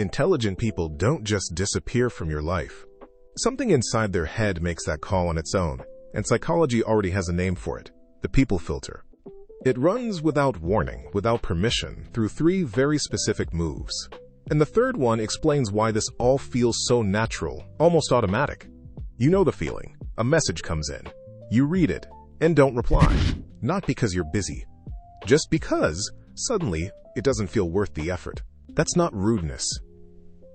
Intelligent people don't just disappear from your life. Something inside their head makes that call on its own, and psychology already has a name for it: the people filter. It runs without warning, without permission, through 3 very specific moves. And the third one explains why this all feels so natural, almost automatic. You know the feeling. A message comes in. You read it, and don't reply. Not because you're busy. Just because, suddenly, it doesn't feel worth the effort. That's not rudeness.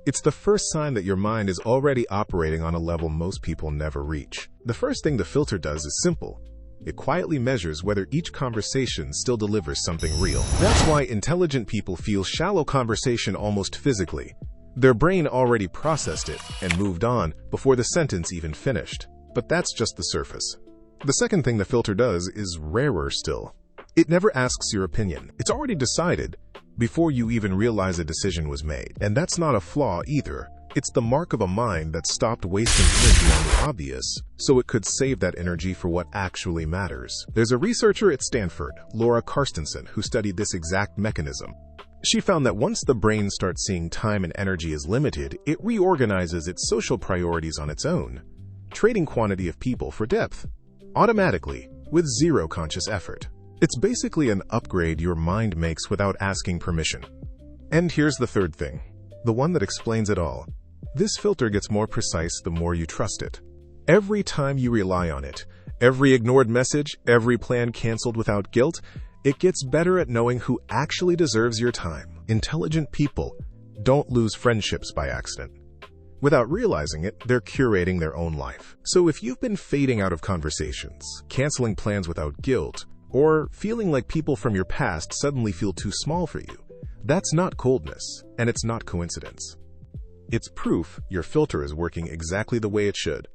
It's the first sign that your mind is already operating on a level most people never reach. The first thing the filter does is simple. It quietly measures whether each conversation still delivers something real. That's why intelligent people feel shallow conversation almost physically. Their brain already processed it and moved on before the sentence even finished. But that's just the surface. The second thing the filter does is rarer still. It never asks your opinion. It's already decided before you even realize a decision was made. And that's not a flaw either. It's the mark of a mind that stopped wasting energy on the obvious, so it could save that energy for what actually matters. There's a researcher at Stanford, Laura Carstensen, who studied this exact mechanism. She found that once the brain starts seeing time and energy as limited, it reorganizes its social priorities on its own, trading quantity of people for depth, automatically, with zero conscious effort. It's basically an upgrade your mind makes without asking permission. And here's the third thing, the one that explains it all. This filter gets more precise the more you trust it. Every time you rely on it, every ignored message, every plan canceled without guilt, it gets better at knowing who actually deserves your time. Intelligent people don't lose friendships by accident. Without realizing it, they're curating their own life. So if you've been fading out of conversations, canceling plans without guilt, or feeling like people from your past suddenly feel too small for you, that's not coldness, and it's not coincidence. It's proof your filter is working exactly the way it should.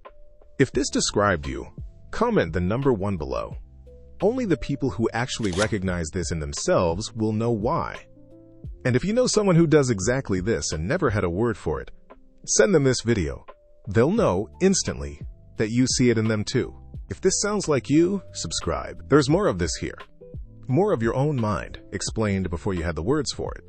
If this described you, comment the number 1 below. Only the people who actually recognize this in themselves will know why. And if you know someone who does exactly this and never had a word for it, send them this video. They'll know instantly that you see it in them too. If this sounds like you, subscribe. There's more of this here. More of your own mind, explained before you had the words for it.